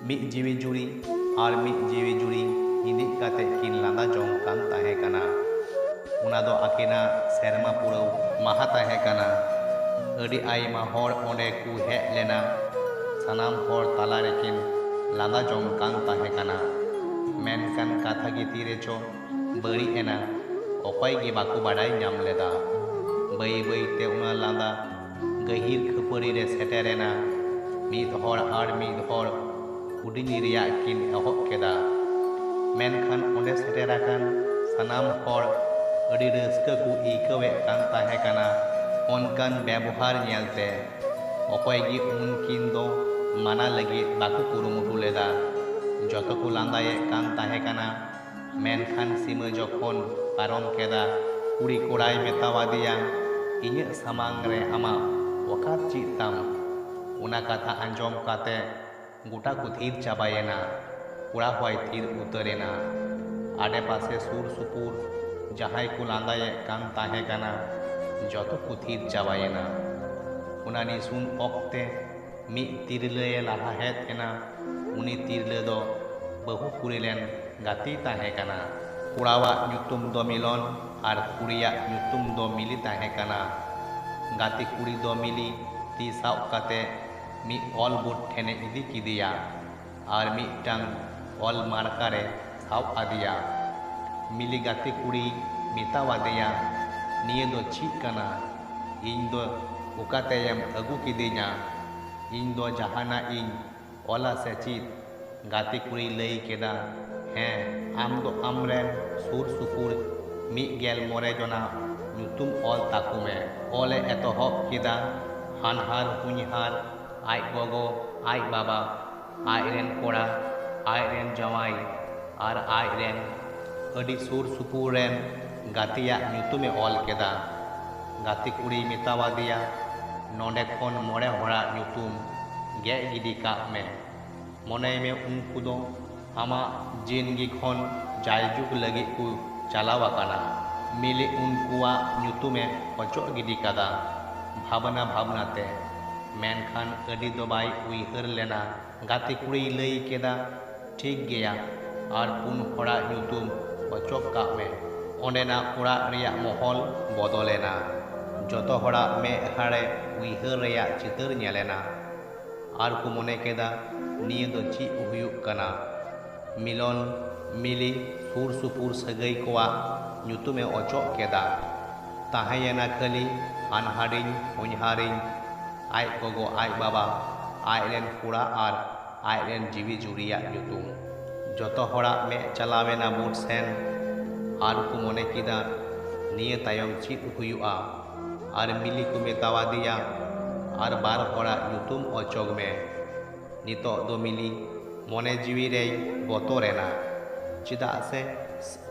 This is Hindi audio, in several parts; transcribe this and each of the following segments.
ᱢᱤᱫ ᱡᱤᱣᱤ ᱡᱩᱨᱤ ᱟᱨ ᱢᱤᱫ ᱡᱤᱣᱤ ᱡᱩᱨᱤ ᱤᱫᱤ ᱠᱟᱛᱮ ᱠᱤᱱ ᱞᱟᱸᱫᱟ ᱡᱚᱝ ᱠᱟᱱ ᱛᱟᱦᱮᱸ ᱠᱟᱱᱟ। ᱚᱱᱟ ᱫᱚ ᱟᱹᱠᱤᱱᱟᱜ ᱥᱮᱨᱢᱟ ᱯᱩᱨᱟᱹᱣ ᱢᱟᱦᱟ ᱛᱟᱦᱮᱸ ᱠᱟᱱᱟ। ᱟᱹᱰᱤ ᱟᱭᱢᱟ ᱦᱚᱲ ᱚᱸᱰᱮ ᱠᱚ ᱦᱮᱡ ᱞᱮᱱᱟ। ᱥᱟᱱᱟᱢ ᱦᱚᱲ ᱛᱟᱞᱟ ᱨᱮᱠᱤᱱ ᱞᱟᱸᱫᱟ ᱡᱚᱝ ᱠᱟᱱ ᱛᱟᱦᱮᱸ ᱠᱟᱱᱟ। ᱢᱮᱱᱠᱷᱟᱱ ᱠᱟᱛᱷᱟ ᱜᱮ ᱛᱤᱨᱮᱪᱚ ᱵᱟᱹᱲᱤᱡ ᱮᱱᱟ, ᱚᱠᱚᱭ ᱜᱮ ᱵᱟᱠᱚ ᱵᱟᱰᱟᱭ ᱧᱟᱢ ᱞᱮᱫᱟ। ᱵᱟᱹᱭ ᱵᱟᱹᱭᱛᱮ ᱚᱱᱟ ᱞᱟᱸᱫᱟ ᱜᱟᱹᱦᱤᱨ ᱠᱷᱟᱹᱯᱟᱹᱨᱤ ᱨᱮ ᱥᱮᱴᱮᱨᱮᱱᱟ। ᱢᱤᱫ ᱦᱚᱲ ᱟᱨ ᱢᱤᱫ ᱦᱚᱲ ᱦᱩᱰᱤᱧ ᱨᱮᱭᱟᱜ ᱠᱤᱱ ᱮᱦᱚᱵ ᱠᱮᱫᱟ। ᱢᱮᱱᱠᱷᱟन ᱚᱸᱰᱮ ᱥᱮᱴᱮᱨ ᱟᱠᱟᱱ ᱥᱟᱱᱟᱢ ᱦᱚᱲ ᱟᱹᱰᱤ ᱨᱟᱹᱥᱠᱟᱹ ᱠᱚ ᱟᱹᱭᱠᱟᱹᱣᱮᱫ ᱠᱟᱱ ᱛᱟᱦᱮᱸ ᱠᱟᱱᱟ ᱚᱱᱠᱟᱱ ᱵᱮᱵᱚᱦᱟᱨ ᱧᱮᱞᱛᱮ। ᱚᱠᱚᱭ ᱜᱮ ᱩᱱᱠᱤᱱ ᱫᱚ ᱢᱟᱱᱟ ᱞᱟᱹᱜᱤᱫ ᱵᱟᱠᱚ ᱠᱩᱨᱩᱢᱩᱴᱩ ᱞᱮᱫᱟ। ᱡᱚᱛᱚ ᱠᱚ ᱞᱟᱸᱫᱟᱭᱮᱫ ᱠᱟᱱ ᱛᱟᱦᱮᱸ ᱠᱟᱱᱟ। ᱢᱮᱱᱠᱷᱟन ᱥᱤᱢᱟᱹ ᱡᱚᱠᱷᱚᱱ ᱯᱟᱨᱚᱢ ᱠᱮᱫᱟ, ᱠᱩᱲᱤ ᱠᱚᱲᱟᱭ ᱢᱮᱛᱟᱣᱟᱫᱮᱭᱟ, ᱤᱧᱟᱹᱜ ᱥᱟᱢᱟᱝ ᱨᱮ ᱟᱢᱟᱜ ᱚᱠᱟᱛ ᱪᱮᱫ ᱛᱟᱢ? ᱚᱱᱟ ᱠᱟᱛᱷᱟ ᱟᱸᱡᱚᱢ ᱠᱟᱛᱮ ᱜᱚᱴᱟ ᱠᱚ ᱛᱷᱤᱨ ᱪᱟᱵᱟᱭᱮᱱᱟ। ᱠᱚᱲᱟ ᱦᱚᱸᱭ ᱛᱷᱤᱨ ᱩᱛᱟᱹᱨᱮᱱᱟ। आडेपासे सुर सुपुर जहां को लांदायेद कान ताहे काना जतो को their चाबायेना। Una निसुन ऑक्ते me तिरले Laha head एना। उनी तिरले दो बहु कुरीलेन गाती ताहे काना। कोड़ावा ᱧᱩᱛᱩᱢ दो मिलन और कुड़िया ᱧᱩᱛᱩᱢ दो मिली ताहे काना। गाती कुड़ी दो मिली ती साव काते मी ऑल बोट ठेने इदी किदिया और मिटांग ऑल मार्कारे साव आदिया। मिली गाते कुड़ी मेतावादेया, निये दो चीज कना? इन दो उकातेयम अगु किदिया? इन दो जहाना इन ऑला से चीज? गाते कुड़ी लई केदा, हैं आम दो आमरेन सुर सुपुर मी गेल मोरे जना ᱧᱩᱛᱩᱢ ऑल ताकुमे। ऑले एतोहब केदा हानहार हुनहार आय गोगो आय बाबा आय रेन कोड़ा आय रेन जवाई और आय रेन अडी सुर सुपुर रेन गातिया ᱧᱩᱛᱩᱢে ऑल केदा। गाती कुड़ी मेतावादिया, नोंडे खन मोड़े हड़ा ᱧᱩᱛᱩᱢ गे गिदी काग में। मने में उनको दो आमा जिंदगी खन जायजुग लगी को चलावाकाना। मिली उनकुआ ᱧᱩᱛᱩᱢে अचो गिदी कादा भावना भावनाते। मेनखान अडी दो बाय उइहर लेना। गाती कुड़ी लई केदा, ठीक गया और पुन हड़ा ᱧᱩᱛᱩᱢ अचोक काग में। ओंडेना ओड़ा रिया महल बदलेना। जतो हड़ा में हाड़े उइहर रिया चितर नेलेना और को मने केदा निये दो ची हुयुक कना। मिलन मिली सुर सुपुर सगई कोआ ᱧᱩᱛᱩᱢে अचोक केदा। ताहेयेना खाली हानहारिन हुनहारिन आय गोगो आय बाबा आय रेन कोड़ा और आय रेन जीवी जुरिया ᱧᱩᱛᱩᱢ। जतो हड़ा में चलावेना बोट सेन और को मने किदा निये तायम चीज हुयुआ। और मिली को मेतावादिया और बार हड़ा ᱧᱩᱛᱩᱢ अचोग में। नितो दो मिली मने जीवी रे बतोरेना। चिदा से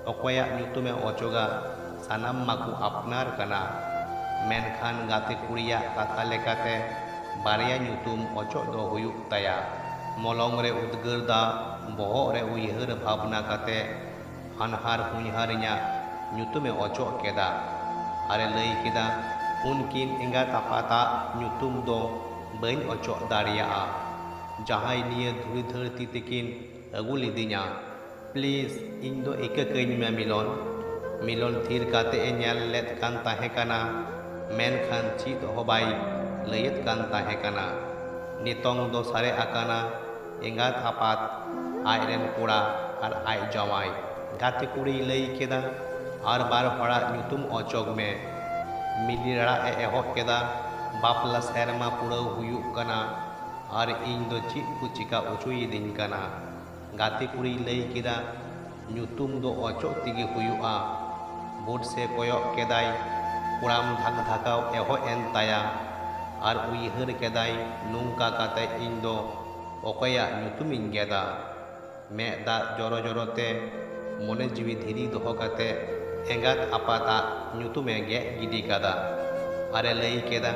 अकोया ᱧᱩᱛᱩᱢে अचोगा सानाम माकू अपनार कना। मेनखान गाते कुड़िया कथा लेकाते बारिया ᱧᱩᱛᱩᱢ अचोग दो हुयुक ताया। मलंग रे उद्गार दा बहग रे उइहर भावना काते हानहार हुनहारिया ᱧᱩᱛᱩᱢে अचोग केदा। आरे लई केदा, उनकिन एंगात आपाता ᱧᱩᱛᱩᱢ दो बइन अचोग दाड़िया। जहां निये धुरी धरती तेकिन अगु लिदिया। प्लीज इन दो इका कईन में मिलन। मिलन थीर काते ए नेल लेत कान ताहे काना। मेनखान चीज हो बाई लयत कान ताहे काना। नितोंग दो सारे आकाना एंगात आपात आय रेन कोड़ा और आय जवाई। गाते कुड़ी लई केदा और बार हड़ा ᱧᱩᱛᱩᱢ अचोग में। मिली रड़ा एहब केदा, बापला सेरमा पुराव हुयुक कना और इन दो चीज को चिका उचुयदिन कना। गाते कुड़ी लई केदा, ᱧᱩᱛᱩᱢ दो अचोग तिगी हुयुआ। बोट से कोयक केदाई, कोड़ाम धक धकाव एहब एन ताया और उइहर केदाई, नोंका काते इन दो अकोया ᱧᱩᱛᱩᱢᱤᱧ गेदा। में दा जरो जरोते मने जीवी धीरी दोहो काते एंगात आपाता ᱧᱩᱛᱩᱢে गे गिदी कादा। आरे लई केदा,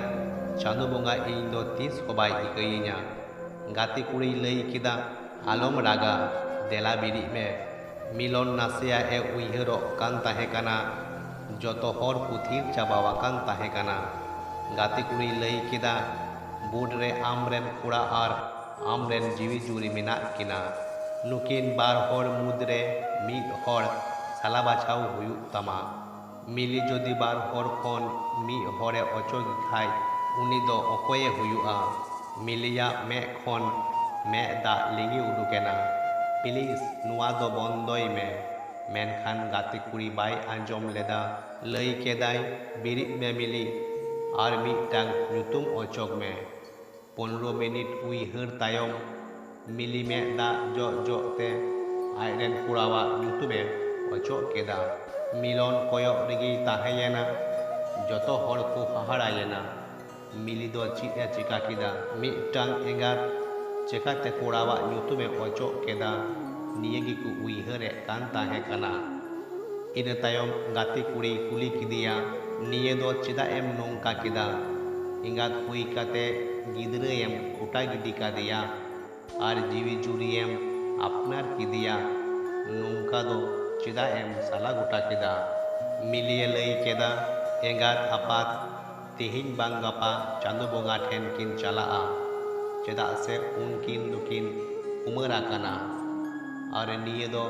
चांदो बोंगा इन दो तीस हो बाय इकईया। गाती कुड़ी लई केदा, आलम रागा देला बिरी में। मिलन नासिया ए उइहरो कान ताहे काना। जतो हर को थीर चाबावा कान ताहे काना। गाती कुड़ी लई केदा, बोट रे आमरेन कोड़ा और आमरेन जीवी जुरी मेना किना नुकिन बार हर मुद्रे मीद हर साला बाछाव हुयुग तमा मिली जदि बार हर खन मी हरे अचग खाय उनी दो अकोये हुयुआ मिलिया मे खन मे दा लिंगी उडुकेना प्लीज नुआ दो बंदोय में मेनखान गाते कुड़ी बाय आंजम लेदा लई केदाय बिरिद में मिली और मिटांग नुतुम अचग में 15 मिनिट उइहर तायम मिली में दा जो जो ते आयरेन कुड़ावा नुतुमे अचग केदा मिलन कोयक रेगी ताहेयेना जतो हर को हाहाड़ायेना मिली दो चीज चिका किदा मिटांग एंगात चेकाते कुड़ावा नुतुमे अचग केदा नियगी को उइहरे कान ताहे कना इन तायम गाते कुड़ी कुली किदिया निये दो चिदा एम नोंका किदा इंगात हुई काते गिदरे एम कुटा गिदी कादिया और जीवी जुरी एम अपनार किदिया नोंका दो चिदा एम साला गुटा किदा मिलिए लई केदा एंगात आपात तिहिन बांग गपा चांदो बोंगा ठेन किन चलाआ चेदा से उनकिन दुकिन उमरा कना और निये दो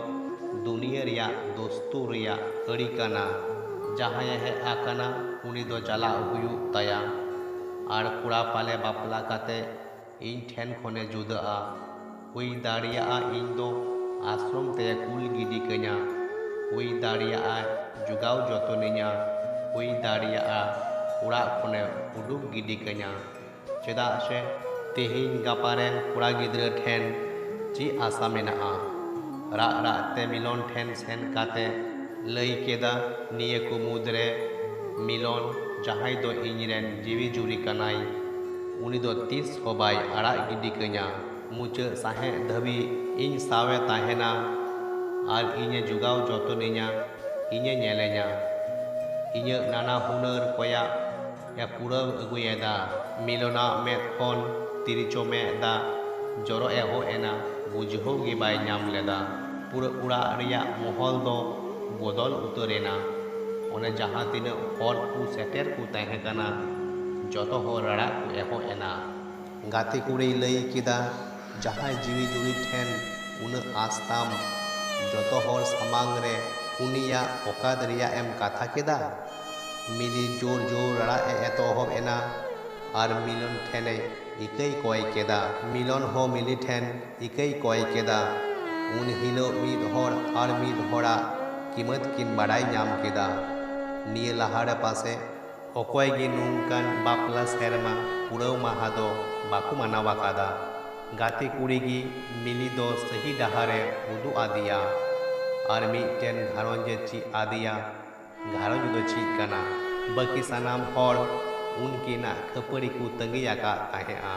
दुनिया रिया दोस्तु रिया अड़ी कना जहाँ है आकना उनी दो चला हुयु तया और कुड़ा पाले बापला काते इन ठेन खने जुदा हुई दाड़िया इन दो आश्रम ते कुल गिदी कन्या हुई दाड़िया जुगाव जतनिया हुई दाड़िया कुड़ा खने उडुक गिदी कन्या चेदा से तेहिन गापारेन कुड़ा गिद्रे ठेन ची आशा मेना रा रा ते मिलन ठेन सेन काते लई केदा निये को मुद्रे मिलन जहां दो इनरेन जीवी जुरी कनाई उनी दो 30 होबाय आड़ा गिदी कन्या मुचे साहे धबी इन सावे ताहेना और इने जुगाव जतनिया इने नेले냐 इने नाना हुनर कोया या कुड़ाव अगुयेदा मिलना में खन तिरिचो में दा जरो एहो एना बुझो गे बाय नाम लेदा पूरा उड़ा रिया महल दो बदल उतरेना ओने जहाँ तीन हर को सेटेर को तहे कना जतो हर रड़ा को एहो एना गाते कुड़ी लई किदा जहाँ जीवी जुड़ी ठेन उन आस्ताम जतो हर सामांग रे उनिया ओकाद रिया एम कथा किदा मिली जोर जोर रड़ा एतोहब एना और मिलन ठेने इकई कोय केदा मिलन हो मिली ठेन इकई कोय केदा उन हिलो मीद हर और मीद हरा कीमत किन बाड़ाई नाम केदा निये लाहारे पासे अकय गे नोंकान बापला सेरमा पुराव माहा दो बाकु मानावा कादा गाते कुड़ी गी मिली दो सही डहारे उदु आदिया और मिटेन घारंजे ची आदिया घारंज दो ची कना बाकी सानाम हर उनकिना खपड़ी को तंगियाका ताहेआ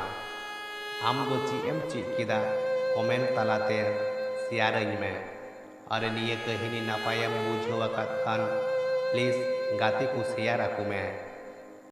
आम दो ची एम ची किदा कमेंट तालाते शेयारई में और निये कहिनी नापायम बुझो खान प्लीज गाते को शेयर आकु में।